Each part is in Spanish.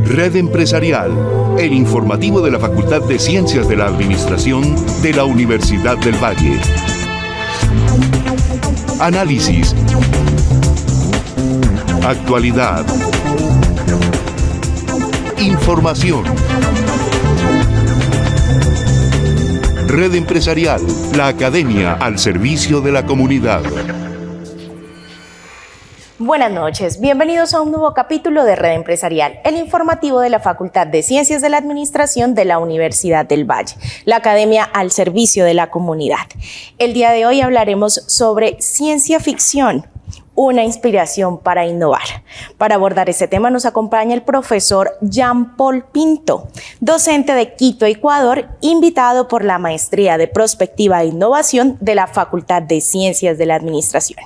Red Empresarial, el informativo de la Facultad de Ciencias de la Administración de la Universidad del Valle. Análisis. Actualidad. Información. Red Empresarial, la academia al servicio de la comunidad. Buenas noches, bienvenidos a un nuevo capítulo de Red Empresarial, el informativo de la Facultad de Ciencias de la Administración de la Universidad del Valle, la academia al servicio de la comunidad. El día de hoy hablaremos sobre ciencia ficción, una inspiración para innovar. Para abordar este tema nos acompaña el profesor Jean-Paul Pinto, docente de Quito, Ecuador, invitado por la Maestría de Prospectiva e Innovación de la Facultad de Ciencias de la Administración.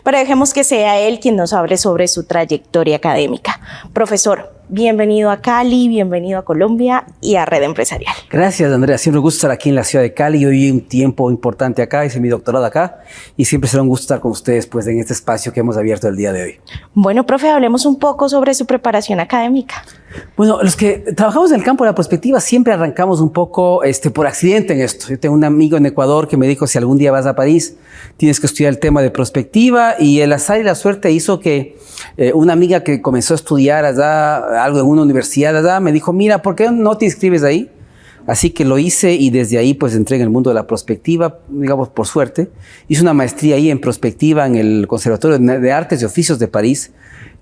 Pero dejemos que sea él quien nos hable sobre su trayectoria académica. Profesor, bienvenido a Cali, bienvenido a Colombia y a Red Empresarial. Gracias, Andrea. Siempre un gusto estar aquí en la ciudad de Cali. Yo viví un tiempo importante acá, hice mi doctorado acá y siempre será un gusto estar con ustedes pues, en este espacio que hemos abierto el día de hoy. Bueno, profe, hablemos un poco sobre su preparación académica. Bueno, los que trabajamos en el campo de la prospectiva siempre arrancamos un poco por accidente en esto. Yo tengo un amigo en Ecuador que me dijo, si algún día vas a París, tienes que estudiar el tema de prospectiva, y el azar y la suerte hizo que una amiga que comenzó a estudiar allá, algo en una universidad allá, me dijo, mira, ¿por qué no te inscribes ahí? Así que lo hice y desde ahí pues entré en el mundo de la prospectiva, digamos por suerte. Hice una maestría ahí en prospectiva en el Conservatorio de Artes y Oficios de París,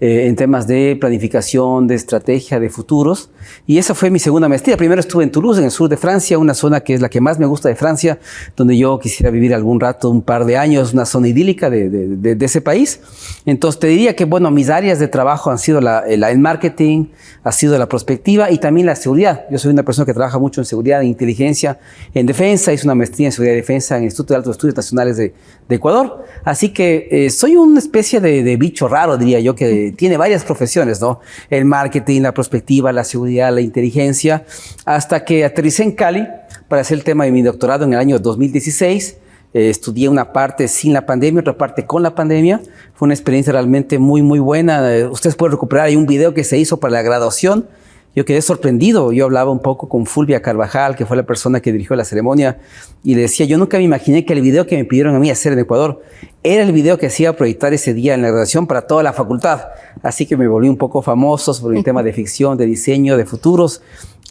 en temas de planificación, de estrategia, de futuros. Y esa fue mi segunda maestría. Primero estuve en Toulouse, en el sur de Francia, una zona que es la que más me gusta de Francia, donde yo quisiera vivir algún rato, un par de años, una zona idílica de ese país. Entonces te diría que, bueno, mis áreas de trabajo han sido el marketing, ha sido la prospectiva y también la seguridad. Yo soy una persona que trabaja mucho en seguridad, en inteligencia, en defensa. Hice una maestría en seguridad y defensa en el Instituto de Altos Estudios Nacionales de Ecuador. Así que soy una especie de bicho raro, diría yo, que tiene varias profesiones, ¿no? El marketing, la prospectiva, la seguridad, la inteligencia, hasta que aterricé en Cali para hacer el tema de mi doctorado en el año 2016. Estudié una parte sin la pandemia, otra parte con la pandemia. Fue una experiencia realmente muy, muy buena. Ustedes pueden recuperar, hay un video que se hizo para la graduación. Yo quedé sorprendido. Yo hablaba un poco con Fulvia Carvajal, que fue la persona que dirigió la ceremonia, y le decía, yo nunca me imaginé que el video que me pidieron a mí hacer en Ecuador era el video que se iba a proyectar ese día en la graduación para toda la facultad. Así que me volví un poco famoso sobre un tema de ficción, de diseño, de futuros.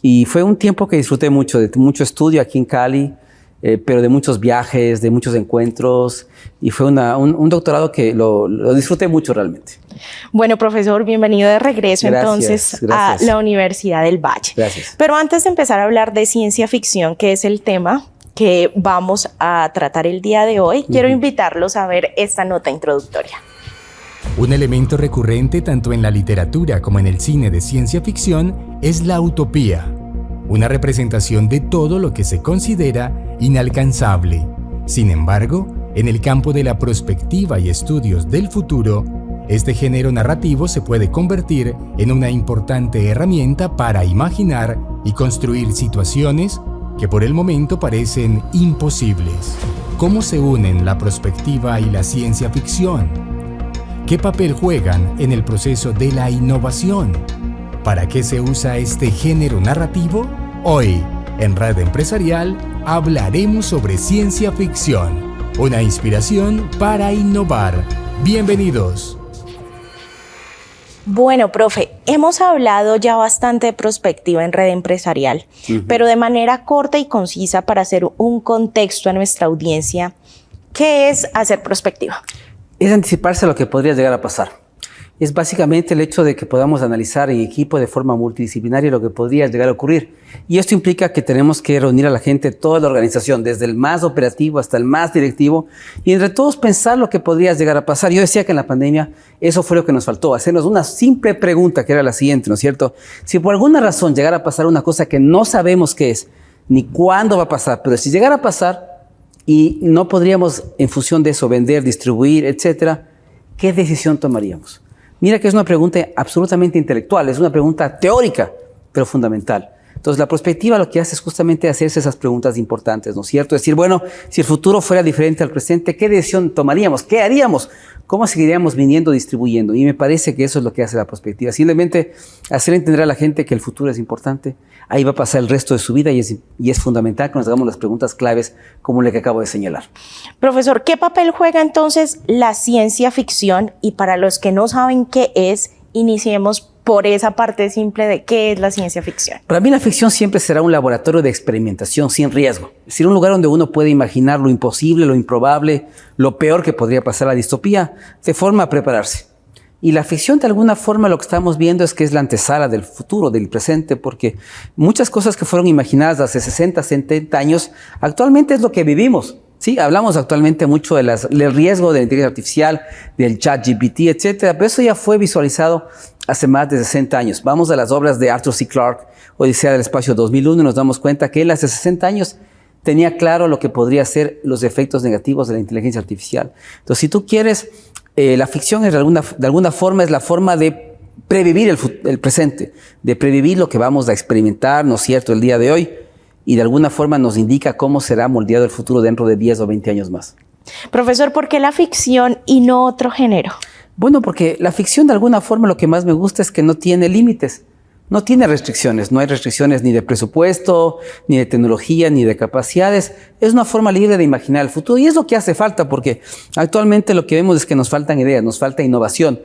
Y fue un tiempo que disfruté mucho, de mucho estudio aquí en Cali, pero de muchos viajes, de muchos encuentros. Y fue un doctorado que lo disfruté mucho realmente. Bueno, profesor, bienvenido de regreso entonces a la Universidad del Valle. Gracias. Pero antes de empezar a hablar de ciencia ficción, que es el tema que vamos a tratar el día de hoy, quiero invitarlos a ver esta nota introductoria. Un elemento recurrente tanto en la literatura como en el cine de ciencia ficción es la utopía, una representación de todo lo que se considera inalcanzable. Sin embargo, en el campo de la prospectiva y estudios del futuro, este género narrativo se puede convertir en una importante herramienta para imaginar y construir situaciones que por el momento parecen imposibles. ¿Cómo se unen la prospectiva y la ciencia ficción? ¿Qué papel juegan en el proceso de la innovación? ¿Para qué se usa este género narrativo? Hoy, en Red Empresarial, hablaremos sobre ciencia ficción, una inspiración para innovar. Bienvenidos. Bueno, profe, hemos hablado ya bastante de prospectiva en Red Empresarial, pero de manera corta y concisa para hacer un contexto a nuestra audiencia, ¿qué es hacer prospectiva? Es anticiparse a lo que podría llegar a pasar. Es básicamente el hecho de que podamos analizar en equipo de forma multidisciplinaria lo que podría llegar a ocurrir. Y esto implica que tenemos que reunir a la gente de toda la organización, desde el más operativo hasta el más directivo, y entre todos pensar lo que podría llegar a pasar. Yo decía que en la pandemia eso fue lo que nos faltó, hacernos una simple pregunta que era la siguiente, ¿no es cierto? Si por alguna razón llegara a pasar una cosa que no sabemos qué es, ni cuándo va a pasar, pero si llegara a pasar y no podríamos en función de eso vender, distribuir, etcétera, ¿qué decisión tomaríamos? Mira que es una pregunta absolutamente intelectual, es una pregunta teórica, pero fundamental. Entonces, la prospectiva lo que hace es justamente hacerse esas preguntas importantes, ¿no es cierto? Decir, bueno, si el futuro fuera diferente al presente, ¿qué decisión tomaríamos? ¿Qué haríamos? ¿Cómo seguiríamos viniendo, distribuyendo? Y me parece que eso es lo que hace la prospectiva. Simplemente hacer entender a la gente que el futuro es importante. Ahí va a pasar el resto de su vida y es fundamental que nos hagamos las preguntas claves como la que acabo de señalar. Profesor, ¿qué papel juega entonces la ciencia ficción? Y para los que no saben qué es, iniciemos por esa parte simple de qué es la ciencia ficción. Para mí la ficción siempre será un laboratorio de experimentación sin riesgo. Es decir, un lugar donde uno puede imaginar lo imposible, lo improbable, lo peor que podría pasar a la distopía, de forma a prepararse. Y la ficción, de alguna forma, lo que estamos viendo es que es la antesala del futuro, del presente, porque muchas cosas que fueron imaginadas hace 60, 70 años, actualmente es lo que vivimos. Sí, hablamos actualmente mucho del riesgo de la inteligencia artificial, del ChatGPT, etcétera, pero eso ya fue visualizado hace más de 60 años. Vamos a las obras de Arthur C. Clarke, Odisea del Espacio 2001, y nos damos cuenta que él hace 60 años tenía claro lo que podría ser los efectos negativos de la inteligencia artificial. Entonces, si tú quieres, la ficción es de alguna forma es la forma de previvir el presente, de previvir lo que vamos a experimentar, ¿no es cierto?, el día de hoy, y de alguna forma nos indica cómo será moldeado el futuro dentro de 10 o 20 años más. Profesor, ¿por qué la ficción y no otro género? Bueno, porque la ficción de alguna forma lo que más me gusta es que no tiene límites, no tiene restricciones, no hay restricciones ni de presupuesto, ni de tecnología, ni de capacidades. Es una forma libre de imaginar el futuro y es lo que hace falta porque actualmente lo que vemos es que nos faltan ideas, nos falta innovación.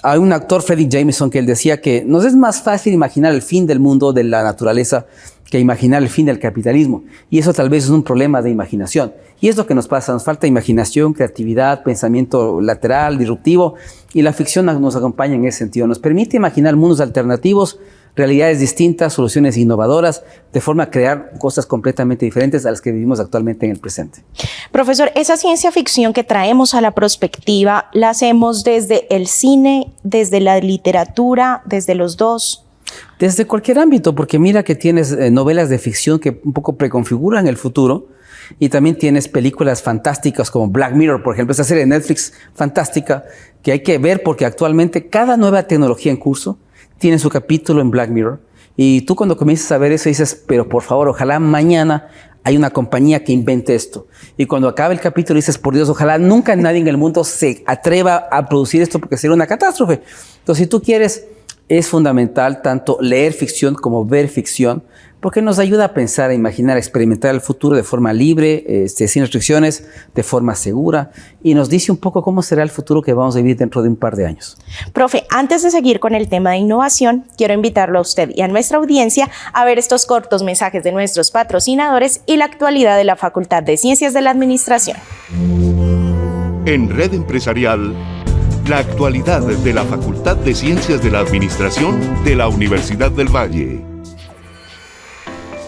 Hay un actor, Freddie Jameson, que él decía que nos es más fácil imaginar el fin del mundo, de la naturaleza, que imaginar el fin del capitalismo. Y eso tal vez es un problema de imaginación. Y es lo que nos pasa, nos falta imaginación, creatividad, pensamiento lateral, disruptivo, y la ficción nos acompaña en ese sentido. Nos permite imaginar mundos alternativos, realidades distintas, soluciones innovadoras, de forma a crear cosas completamente diferentes a las que vivimos actualmente en el presente. Profesor, esa ciencia ficción que traemos a la prospectiva, ¿la hacemos desde el cine, desde la literatura, desde los dos? Desde cualquier ámbito, porque mira que tienes novelas de ficción que un poco preconfiguran el futuro y también tienes películas fantásticas como Black Mirror, por ejemplo, esa serie de Netflix fantástica que hay que ver porque actualmente cada nueva tecnología en curso tiene su capítulo en Black Mirror y tú cuando comienzas a ver eso dices, pero por favor, ojalá mañana hay una compañía que invente esto. Y cuando acaba el capítulo dices, por Dios, ojalá nunca nadie en el mundo se atreva a producir esto porque sería una catástrofe. Entonces, si tú quieres, es fundamental tanto leer ficción como ver ficción porque nos ayuda a pensar, a imaginar, a experimentar el futuro de forma libre, sin restricciones, de forma segura y nos dice un poco cómo será el futuro que vamos a vivir dentro de un par de años. Profe, antes de seguir con el tema de innovación, quiero invitarlo a usted y a nuestra audiencia a ver estos cortos mensajes de nuestros patrocinadores y la actualidad de la Facultad de Ciencias de la Administración. En Red Empresarial, la actualidad de la Facultad de Ciencias de la Administración de la Universidad del Valle.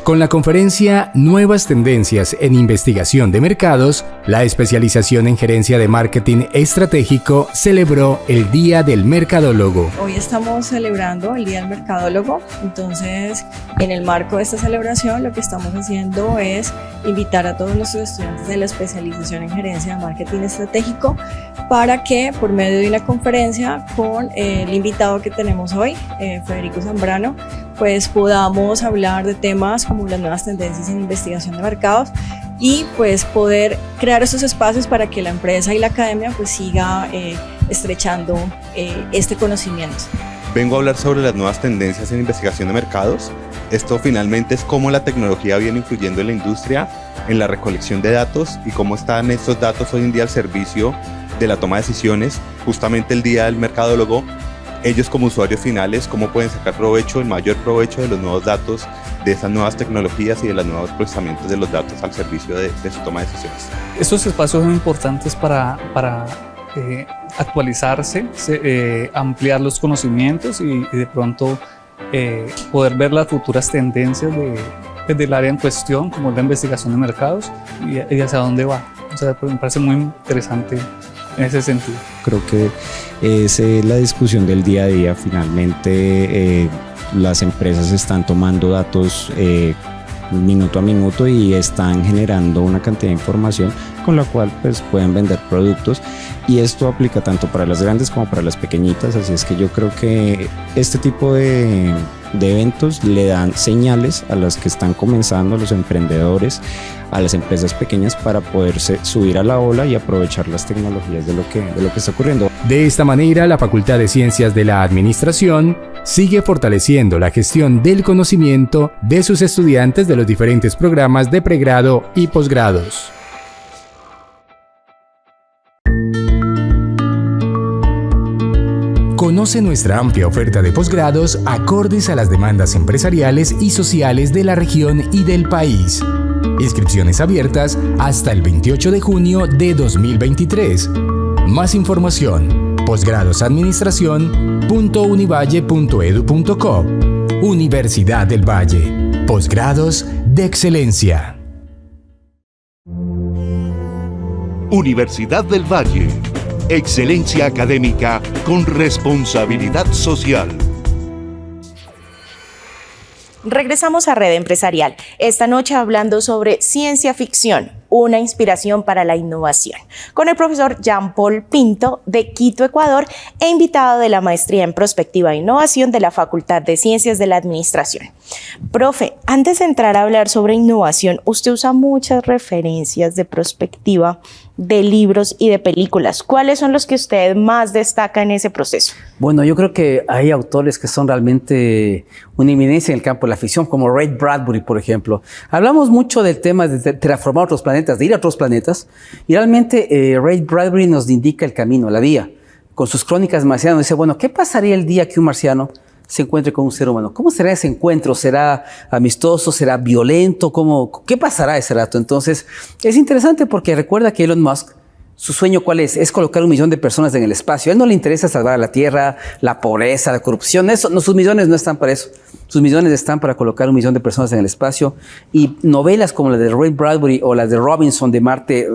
Con la conferencia Nuevas Tendencias en Investigación de Mercados, la especialización en Gerencia de Marketing Estratégico celebró el Día del Mercadólogo. Hoy estamos celebrando el Día del Mercadólogo, entonces en el marco de esta celebración lo que estamos haciendo es invitar a todos nuestros estudiantes de la especialización en Gerencia de Marketing Estratégico para que por medio de una conferencia con el invitado que tenemos hoy, Federico Zambrano, pues podamos hablar de temas como las nuevas tendencias en investigación de mercados y pues poder crear esos espacios para que la empresa y la academia pues siga estrechando este conocimiento. Vengo a hablar sobre las nuevas tendencias en investigación de mercados. Esto finalmente es cómo la tecnología viene influyendo en la industria, en la recolección de datos y cómo están estos datos hoy en día al servicio de la toma de decisiones. Justamente el Día del Mercadólogo, ellos como usuarios finales, cómo pueden sacar provecho, el mayor provecho de los nuevos datos, de esas nuevas tecnologías y de los nuevos procesamientos de los datos al servicio de su toma de decisiones. Estos espacios son importantes para actualizarse, ampliar los conocimientos y de pronto poder ver las futuras tendencias del área en cuestión, como es la investigación de mercados y hacia dónde va. O sea, me parece muy interesante en ese sentido. Creo que es la discusión del día a día. Finalmente las empresas están tomando datos minuto a minuto y están generando una cantidad de información con la cual pues pueden vender productos y esto aplica tanto para las grandes como para las pequeñitas, así es que yo creo que este tipo de de eventos le dan señales a los que están comenzando, a los emprendedores, a las empresas pequeñas para poderse subir a la ola y aprovechar las tecnologías de lo que está ocurriendo. De esta manera, la Facultad de Ciencias de la Administración sigue fortaleciendo la gestión del conocimiento de sus estudiantes de los diferentes programas de pregrado y posgrados. Conoce nuestra amplia oferta de posgrados acordes a las demandas empresariales y sociales de la región y del país. Inscripciones abiertas hasta el 28 de junio de 2023. Más información: posgradosadministracion.univalle.edu.co. Universidad del Valle. Posgrados de excelencia. Universidad del Valle. Excelencia académica con responsabilidad social. Regresamos a Red Empresarial, esta noche hablando sobre ciencia ficción, una inspiración para la innovación, con el profesor Jean Paul Pinto de Quito, Ecuador, e invitado de la Maestría en Prospectiva e Innovación de la Facultad de Ciencias de la Administración. Profe, antes de entrar a hablar sobre innovación, usted usa muchas referencias de prospectiva de libros y de películas. ¿Cuáles son los que usted más destaca en ese proceso? Bueno, yo creo que hay autores que son realmente una eminencia en el campo de la ficción, como Ray Bradbury, por ejemplo. Hablamos mucho del tema de terraformar otros planetas, de ir a otros planetas, y realmente Ray Bradbury nos indica el camino, la vía. Con sus crónicas marcianas dice, bueno, ¿qué pasaría el día que un marciano se encuentre con un ser humano? ¿Cómo será ese encuentro? ¿Será amistoso? ¿Será violento? ¿Qué pasará ese rato? Entonces, es interesante porque recuerda que Elon Musk, su sueño ¿cuál es? Es colocar 1 millón de personas en el espacio. A él no le interesa salvar a la Tierra, la pobreza, la corrupción. Sus millones no están para eso. Sus millones están para colocar 1 millón de personas en el espacio. Y novelas como la de Ray Bradbury o las de Robinson, de Marte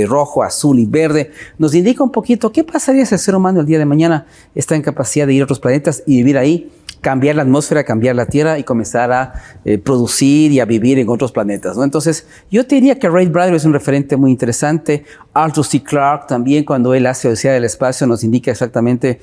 rojo, azul y verde, nos indica un poquito qué pasaría si el ser humano el día de mañana está en capacidad de ir a otros planetas y vivir ahí, cambiar la atmósfera, cambiar la Tierra y comenzar a producir y a vivir en otros planetas, ¿no? Entonces, yo te diría que Ray Bradbury es un referente muy interesante. Arthur C. Clarke también, cuando él hace Odisea del Espacio, nos indica exactamente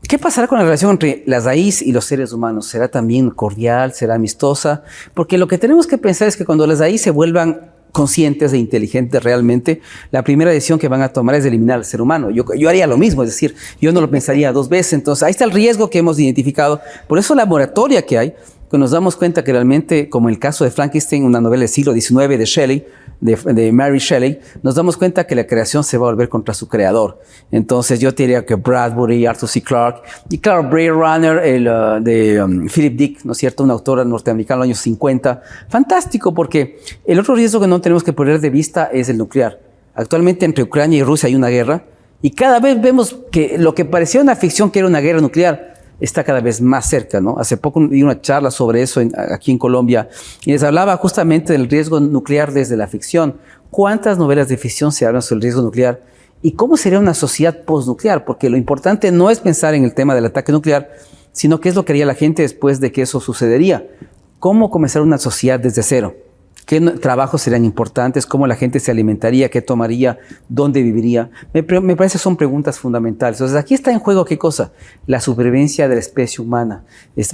qué pasará con la relación entre las raíces y los seres humanos. ¿Será también cordial? ¿Será amistosa? Porque lo que tenemos que pensar es que cuando las raíces se vuelvan conscientes e inteligentes realmente, la primera decisión que van a tomar es eliminar al ser humano. Yo haría lo mismo, es decir, yo no lo pensaría 2 veces. Entonces, ahí está el riesgo que hemos identificado. Por eso la moratoria que hay, que nos damos cuenta que realmente, como el caso de Frankenstein, una novela del siglo XIX de Shelley, de Mary Shelley, nos damos cuenta que la creación se va a volver contra su creador. Entonces yo te diría que Bradbury, Arthur C. Clarke, y claro, Blade Runner, de Philip Dick, ¿no es cierto?, un autor norteamericano de los años 50. Fantástico, porque el otro riesgo que no tenemos que perder de vista es el nuclear. Actualmente entre Ucrania y Rusia hay una guerra, y cada vez vemos que lo que parecía una ficción, que era una guerra nuclear, está cada vez más cerca, ¿no? Hace poco di una charla sobre eso aquí en Colombia y les hablaba justamente del riesgo nuclear desde la ficción. ¿Cuántas novelas de ficción se hablan sobre el riesgo nuclear? ¿Y cómo sería una sociedad postnuclear? Porque lo importante no es pensar en el tema del ataque nuclear, sino qué es lo que haría la gente después de que eso sucedería. ¿Cómo comenzar una sociedad desde cero? ¿Qué trabajos serían importantes? ¿Cómo la gente se alimentaría? ¿Qué tomaría? ¿Dónde viviría? Me parece que son preguntas fundamentales. Entonces, aquí está en juego, ¿qué cosa? La supervivencia de la especie humana.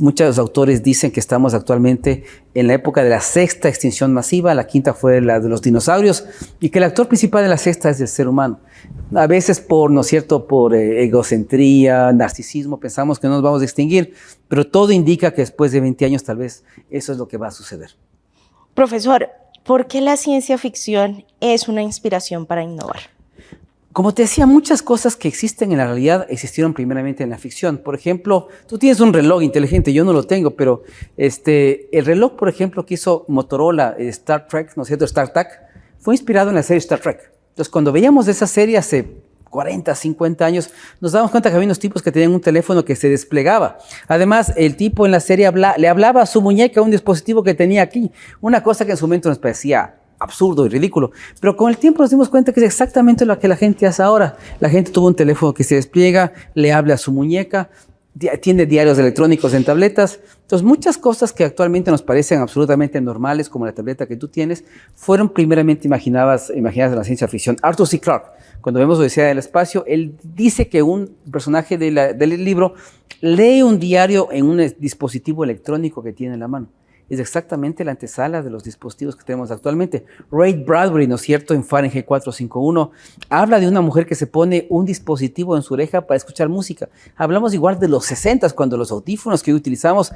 Muchos autores dicen que estamos actualmente en la época de la 6ª extinción masiva, la 5ª fue la de los dinosaurios, y que el actor principal de la 6ª es el ser humano. A veces ¿no es cierto?, por egocentría, narcisismo, pensamos que no nos vamos a extinguir, pero todo indica que después de 20 años tal vez eso es lo que va a suceder. Profesor, ¿por qué la ciencia ficción es una inspiración para innovar? Como te decía, muchas cosas que existen en la realidad existieron primeramente en la ficción. Por ejemplo, tú tienes un reloj inteligente, yo no lo tengo, pero el reloj, por ejemplo, que hizo Motorola, Star Trek, ¿no es cierto?, StarTAC, fue inspirado en la serie Star Trek. Entonces, cuando veíamos esa serie hace 40, 50 años, nos damos cuenta que había unos tipos que tenían un teléfono que se desplegaba. Además, el tipo en la serie le hablaba a su muñeca, un dispositivo que tenía aquí, una cosa que en su momento nos parecía absurdo y ridículo, pero con el tiempo nos dimos cuenta que es exactamente lo que la gente hace ahora. La gente tuvo un teléfono que se despliega, le habla a su muñeca. tiene diarios electrónicos en tabletas. Entonces, muchas cosas que actualmente nos parecen absolutamente normales, como la tableta que tú tienes, fueron primeramente imaginadas en la ciencia ficción. Arthur C. Clarke, cuando vemos Odisea del Espacio, él dice que un personaje del libro lee un diario en un dispositivo electrónico que tiene en la mano. Es exactamente la antesala de los dispositivos que tenemos actualmente. Ray Bradbury, ¿no es cierto?, en Fahrenheit 451, habla de una mujer que se pone un dispositivo en su oreja para escuchar música. Hablamos igual de los 60s, cuando los audífonos que hoy utilizamos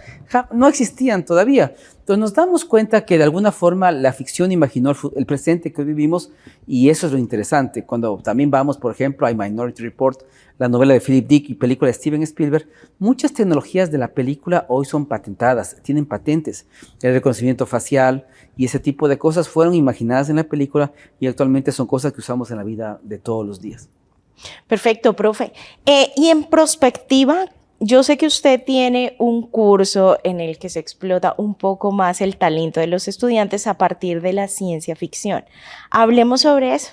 no existían todavía. Entonces nos damos cuenta que de alguna forma la ficción imaginó el presente que hoy vivimos, y eso es lo interesante. Cuando también vamos, por ejemplo, a Minority Report, la novela de Philip Dick y película de Steven Spielberg, muchas tecnologías de la película hoy son patentadas, tienen patentes. El reconocimiento facial y ese tipo de cosas fueron imaginadas en la película y actualmente son cosas que usamos en la vida de todos los días. Perfecto, profe. Y en prospectiva, yo sé que usted tiene un curso en el que se explota un poco más el talento de los estudiantes a partir de la ciencia ficción. Hablemos sobre eso.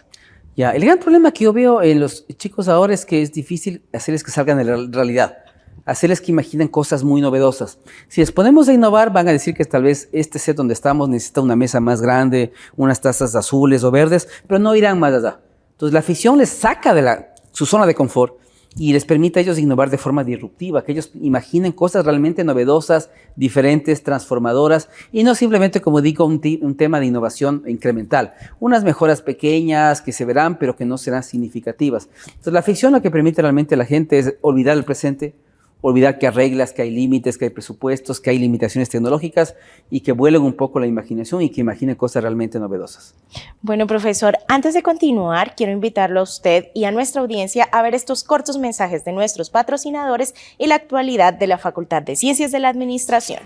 Ya, el gran problema que yo veo en los chicos ahora es que es difícil hacerles que salgan de la realidad, hacerles que imaginen cosas muy novedosas. Si les ponemos a innovar, van a decir que tal vez este set donde estamos necesita una mesa más grande, unas tazas azules o verdes, pero no irán más allá. Entonces la ficción les saca de su zona de confort y les permite a ellos innovar de forma disruptiva, que ellos imaginen cosas realmente novedosas, diferentes, transformadoras, y no simplemente, como digo, un tema de innovación incremental. Unas mejoras pequeñas que se verán, pero que no serán significativas. Entonces, la ficción lo que permite realmente a la gente es olvidar el presente, olvidar que hay reglas, que hay límites, que hay presupuestos, que hay limitaciones tecnológicas, y que vuelen un poco la imaginación y que imaginen cosas realmente novedosas. Bueno, profesor, antes de continuar, quiero invitarlo a usted y a nuestra audiencia a ver estos cortos mensajes de nuestros patrocinadores y la actualidad de la Facultad de Ciencias de la Administración.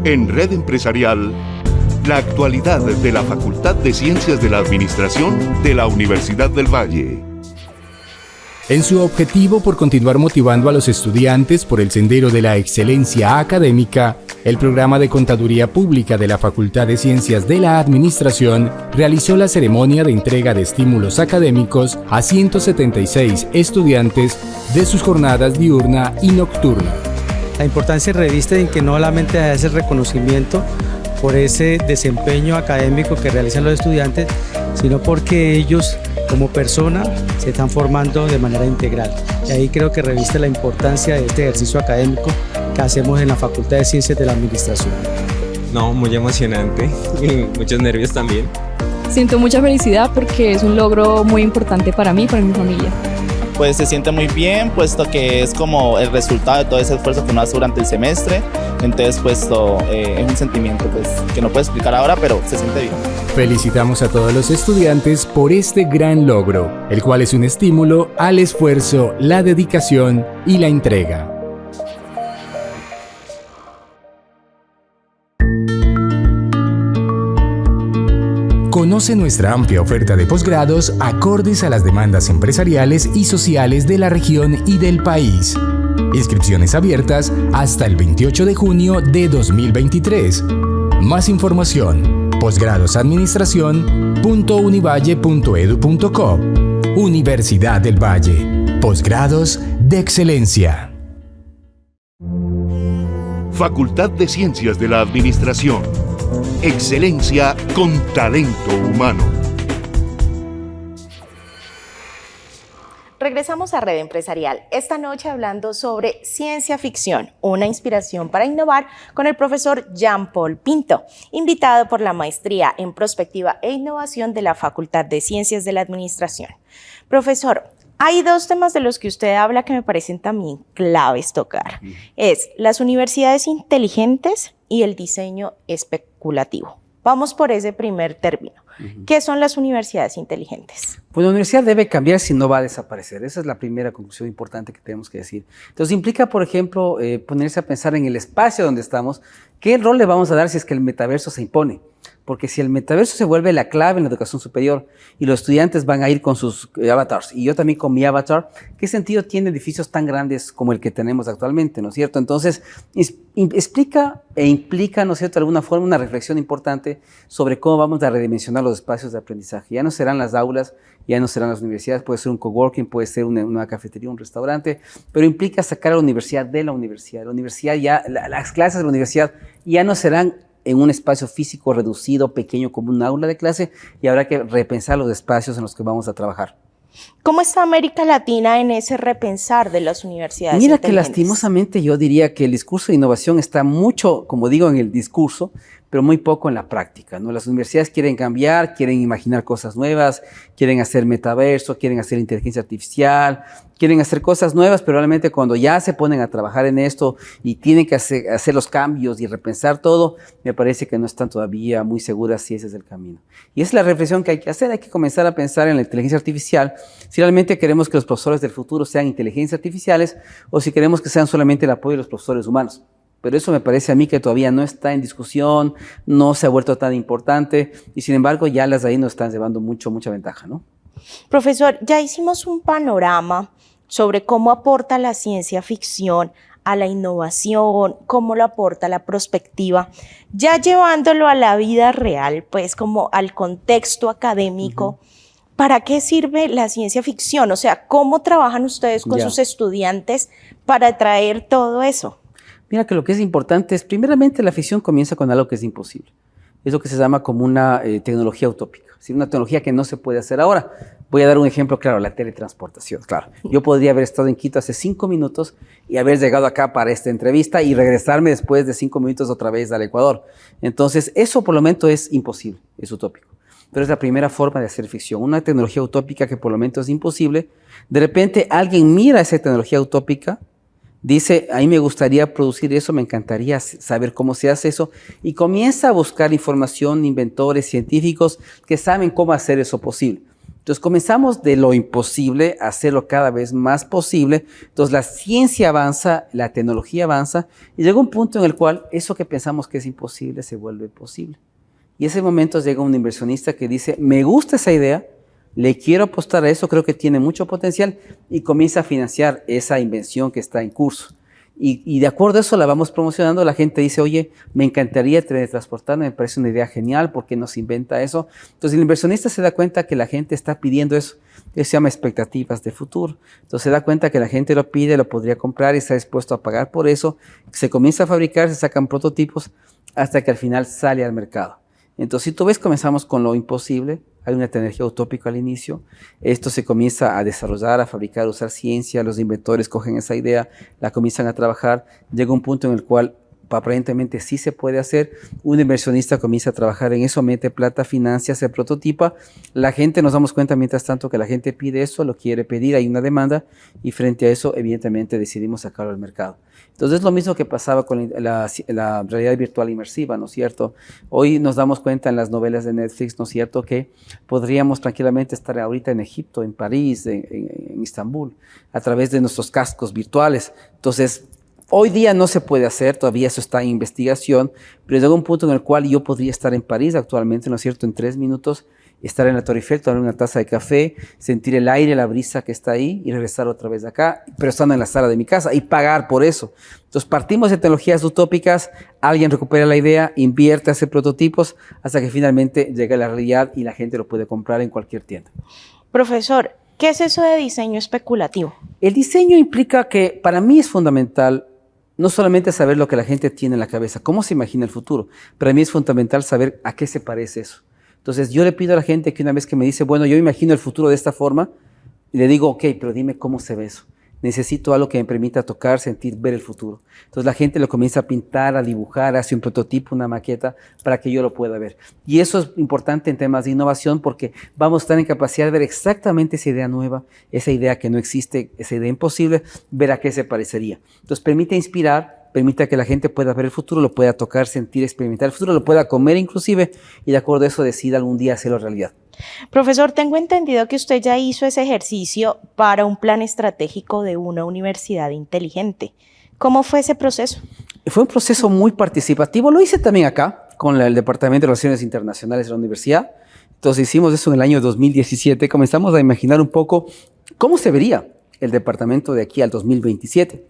En Red Empresarial, la actualidad de la Facultad de Ciencias de la Administración de la Universidad del Valle. En su objetivo por continuar motivando a los estudiantes por el sendero de la excelencia académica, el programa de Contaduría Pública de la Facultad de Ciencias de la Administración realizó la ceremonia de entrega de estímulos académicos a 176 estudiantes de sus jornadas diurna y nocturna. La importancia reviste en que no solamente es el reconocimiento por ese desempeño académico que realizan los estudiantes, sino porque ellos como persona se están formando de manera integral. Y ahí creo que reviste la importancia de este ejercicio académico que hacemos en la Facultad de Ciencias de la Administración. No, muy emocionante y muchos nervios también. Siento mucha felicidad porque es un logro muy importante para mí y para mi familia. Pues se siente muy bien, puesto que es como el resultado de todo ese esfuerzo que uno hace durante el semestre. Entonces, pues es un sentimiento pues, que no puedo explicar ahora, pero se siente bien. Felicitamos a todos los estudiantes por este gran logro, el cual es un estímulo al esfuerzo, la dedicación y la entrega. Conoce nuestra amplia oferta de posgrados acordes a las demandas empresariales y sociales de la región y del país. Inscripciones abiertas hasta el 28 de junio de 2023. Más información: posgradosadministración.univalle.edu.co. Universidad del Valle. Posgrados de excelencia. Facultad de Ciencias de la Administración. Excelencia con talento humano. Regresamos a Red Empresarial, esta noche hablando sobre ciencia ficción, una inspiración para innovar con el profesor Jean-Paul Pinto, invitado por la Maestría en Prospectiva e Innovación de la Facultad de Ciencias de la Administración. Profesor, hay dos temas de los que usted habla que me parecen también claves tocar. Es las universidades inteligentes y el diseño especulativo. Vamos por ese primer término. ¿Qué son las universidades inteligentes? Pues la universidad debe cambiar si no va a desaparecer. Esa es la primera conclusión importante que tenemos que decir. Entonces implica, por ejemplo, ponerse a pensar en el espacio donde estamos, qué rol le vamos a dar si es que el metaverso se impone. Porque si el metaverso se vuelve la clave en la educación superior y los estudiantes van a ir con sus avatars y yo también con mi avatar, ¿qué sentido tiene edificios tan grandes como el que tenemos actualmente, ¿no es cierto? Entonces, explica e implica, ¿no es cierto?, de alguna forma una reflexión importante sobre cómo vamos a redimensionar los espacios de aprendizaje. Ya no serán las aulas, ya no serán las universidades, puede ser un coworking, puede ser una cafetería, un restaurante, pero implica sacar a la universidad de la universidad. La universidad ya, las clases de la universidad ya no serán en un espacio físico reducido, pequeño, como un aula de clase, y habrá que repensar los espacios en los que vamos a trabajar. ¿Cómo está América Latina en ese repensar de las universidades Mira que inteligentes? lastimosamente yo diría que el discurso de innovación está mucho, como digo, en el discurso, pero muy poco en la práctica, ¿no? Las universidades quieren cambiar, quieren imaginar cosas nuevas, quieren hacer metaverso, quieren hacer inteligencia artificial, quieren hacer cosas nuevas, pero realmente cuando ya se ponen a trabajar en esto y tienen que hacer los cambios y repensar todo, me parece que no están todavía muy seguras si ese es el camino. Y esa es la reflexión que hay que hacer, hay que comenzar a pensar en la inteligencia artificial, si realmente queremos que los profesores del futuro sean inteligencias artificiales o si queremos que sean solamente el apoyo de los profesores humanos. Pero eso me parece a mí que todavía no está en discusión, no se ha vuelto tan importante y sin embargo ya las ahí nos están llevando mucha ventaja, ¿no? Profesor, ya hicimos un panorama sobre cómo aporta la ciencia ficción a la innovación, cómo lo aporta la prospectiva, ya llevándolo a la vida real, pues como al contexto académico. ¿Para qué sirve la ciencia ficción? O sea, ¿cómo trabajan ustedes con sus estudiantes para traer todo eso? Mira que lo que es importante es, primeramente, la ficción comienza con algo que es imposible. Es lo que se llama como una tecnología utópica, es decir, una tecnología que no se puede hacer ahora. Voy a dar un ejemplo claro, la teletransportación. Claro, yo podría haber estado en Quito hace 5 minutos y haber llegado acá para esta entrevista y regresarme después de 5 minutos otra vez al Ecuador. Entonces, eso por lo menos es imposible, es utópico. Pero es la primera forma de hacer ficción, una tecnología utópica que por lo menos es imposible. De repente alguien mira esa tecnología utópica, dice, a mí me gustaría producir eso, me encantaría saber cómo se hace eso, y comienza a buscar información, inventores, científicos que saben cómo hacer eso posible. Entonces comenzamos de lo imposible a hacerlo cada vez más posible. Entonces la ciencia avanza, la tecnología avanza, y llega un punto en el cual eso que pensamos que es imposible se vuelve posible. Y en ese momento llega un inversionista que dice, me gusta esa idea, le quiero apostar a eso, creo que tiene mucho potencial, y comienza a financiar esa invención que está en curso. Y de acuerdo a eso la vamos promocionando, la gente dice, oye, me encantaría teletransportarme, me parece una idea genial, ¿por qué no se inventa eso? Entonces el inversionista se da cuenta que la gente está pidiendo eso, eso se llama expectativas de futuro. Entonces se da cuenta que la gente lo pide, lo podría comprar y está dispuesto a pagar por eso, se comienza a fabricar, se sacan prototipos hasta que al final sale al mercado. Entonces, si tú ves, comenzamos con lo imposible, hay una tecnología utópica al inicio, esto se comienza a desarrollar, a fabricar, a usar ciencia, los inventores cogen esa idea, la comienzan a trabajar, llega un punto en el cual aparentemente sí se puede hacer, un inversionista comienza a trabajar en eso, mete plata, financia, se prototipa, la gente, nos damos cuenta mientras tanto que la gente pide eso, lo quiere pedir, hay una demanda y frente a eso evidentemente decidimos sacarlo al mercado. Entonces es lo mismo que pasaba con la realidad virtual inmersiva, ¿no es cierto? Hoy nos damos cuenta en las novelas de Netflix, ¿no es cierto?, que podríamos tranquilamente estar ahorita en Egipto, en París, en Estambul, a través de nuestros cascos virtuales. Entonces, hoy día no se puede hacer, todavía eso está en investigación, pero llega un punto en el cual yo podría estar en París actualmente, ¿no es cierto?, en 3 minutos, estar en la Torre Eiffel, tomar una taza de café, sentir el aire, la brisa que está ahí y regresar otra vez acá, pero estando en la sala de mi casa y pagar por eso. Entonces partimos de tecnologías utópicas, alguien recupera la idea, invierte, hace prototipos, hasta que finalmente llega la realidad y la gente lo puede comprar en cualquier tienda. Profesor, ¿qué es eso de diseño especulativo? El diseño implica que para mí es fundamental no solamente saber lo que la gente tiene en la cabeza, cómo se imagina el futuro, para mí es fundamental saber a qué se parece eso. Entonces yo le pido a la gente que una vez que me dice, bueno, yo imagino el futuro de esta forma, le digo, ok, pero dime cómo se ve eso. Necesito algo que me permita tocar, sentir, ver el futuro. Entonces la gente lo comienza a pintar, a dibujar, hace un prototipo, una maqueta, para que yo lo pueda ver. Y eso es importante en temas de innovación porque vamos a estar en capacidad de ver exactamente esa idea nueva, esa idea que no existe, esa idea imposible, ver a qué se parecería. Entonces permite inspirar, permite que la gente pueda ver el futuro, lo pueda tocar, sentir, experimentar el futuro, lo pueda comer inclusive, y de acuerdo a eso decida algún día hacerlo realidad. Profesor, tengo entendido que usted ya hizo ese ejercicio para un plan estratégico de una universidad inteligente. ¿Cómo fue ese proceso? Fue un proceso muy participativo, lo hice también acá. con el Departamento de Relaciones Internacionales de la universidad. Entonces hicimos eso en el año 2017. Comenzamos a imaginar un poco cómo se vería el departamento de aquí al 2027.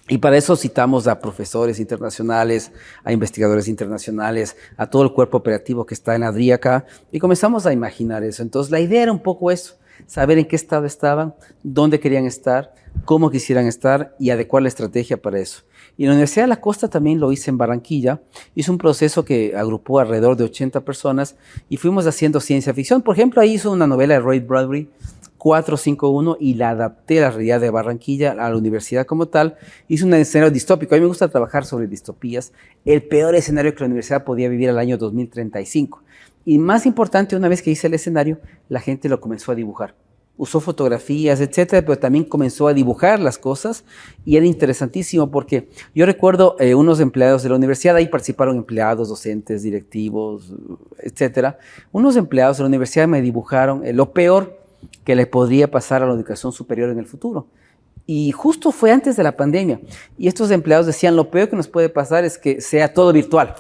Y para eso citamos a profesores internacionales, a investigadores internacionales, a todo el cuerpo operativo que está en Adriaca, y comenzamos a imaginar eso. Entonces la idea era un poco eso, saber en qué estado estaban, dónde querían estar, cómo quisieran estar y adecuar la estrategia para eso. Y la Universidad de la Costa también lo hice en Barranquilla. Hizo un proceso que agrupó alrededor de 80 personas y fuimos haciendo ciencia ficción. Por ejemplo, ahí hizo una novela de Ray Bradbury, 451, y la adapté a la realidad de Barranquilla, a la universidad como tal. Hice un escenario distópico. A mí me gusta trabajar sobre distopías. El peor escenario que la universidad podía vivir al año 2035. Y más importante, una vez que hice el escenario, la gente lo comenzó a dibujar. Usó fotografías, etcétera, pero también comenzó a dibujar las cosas y era interesantísimo porque yo recuerdo unos empleados de la universidad, ahí participaron empleados, docentes, directivos, etcétera. Unos empleados de la universidad me dibujaron lo peor que le podría pasar a la educación superior en el futuro. Y justo fue antes de la pandemia. Y estos empleados decían, lo peor que nos puede pasar es que sea todo virtual,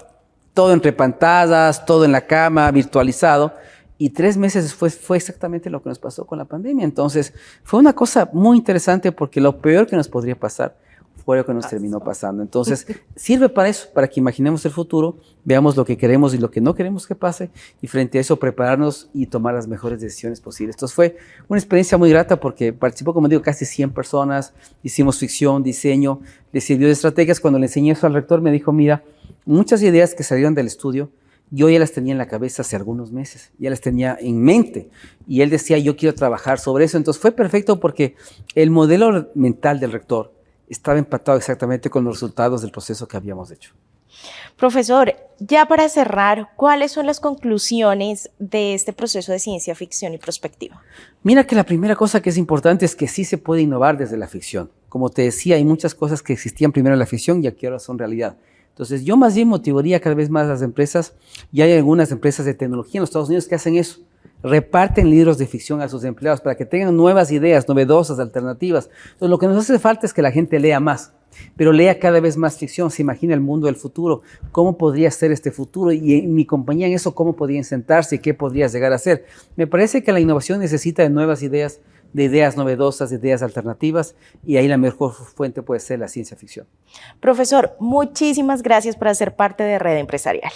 todo entre pantallas, todo en la cama, virtualizado. Y 3 meses después fue exactamente lo que nos pasó con la pandemia. Entonces, fue una cosa muy interesante porque lo peor que nos podría pasar fue lo que nos terminó pasando. Entonces, sirve para eso, para que imaginemos el futuro, veamos lo que queremos y lo que no queremos que pase, y frente a eso prepararnos y tomar las mejores decisiones posibles. Entonces, fue una experiencia muy grata porque participó, como digo, casi 100 personas, hicimos ficción, diseño, le sirvió de estrategias. Cuando le enseñé eso al rector, me dijo, mira, muchas ideas que salieron del estudio, yo ya las tenía en la cabeza hace algunos meses, ya las tenía en mente. Y él decía, yo quiero trabajar sobre eso. Entonces fue perfecto porque el modelo mental del rector estaba empatado exactamente con los resultados del proceso que habíamos hecho. Profesor, ya para cerrar, ¿cuáles son las conclusiones de este proceso de ciencia ficción y prospectiva? Mira que la primera cosa que es importante es que sí se puede innovar desde la ficción. Como te decía, hay muchas cosas que existían primero en la ficción y aquí ahora son realidad. Entonces, yo más bien motivaría cada vez más a las empresas, y hay algunas empresas de tecnología en los Estados Unidos que hacen eso. Reparten libros de ficción a sus empleados para que tengan nuevas ideas, novedosas, alternativas. Entonces, lo que nos hace falta es que la gente lea más, pero lea cada vez más ficción, se imagina el mundo del futuro, cómo podría ser este futuro, y en mi compañía en eso, cómo podría sentarse y qué podría llegar a ser. Me parece que la innovación necesita de nuevas ideas, de ideas novedosas, de ideas alternativas, y ahí la mejor fuente puede ser la ciencia ficción. Profesor, muchísimas gracias por hacer parte de Red Empresarial.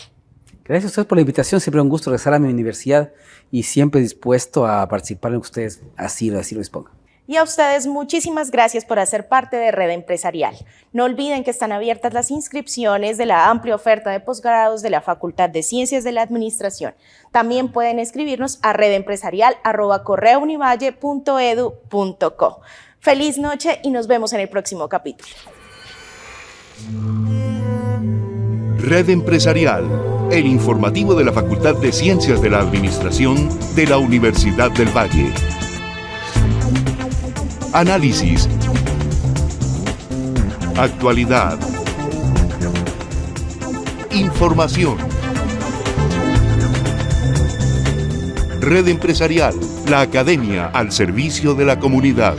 Gracias a ustedes por la invitación, siempre un gusto regresar a mi universidad y siempre dispuesto a participar en ustedes, así lo dispongan. Y a ustedes muchísimas gracias por hacer parte de Red Empresarial. No olviden que están abiertas las inscripciones de la amplia oferta de posgrados de la Facultad de Ciencias de la Administración. También pueden escribirnos a redempresarial@correaunivalle.edu.co. Feliz noche y nos vemos en el próximo capítulo. Red Empresarial, el informativo de la Facultad de Ciencias de la Administración de la Universidad del Valle. Análisis, actualidad, información. Red Empresarial, la academia al servicio de la comunidad.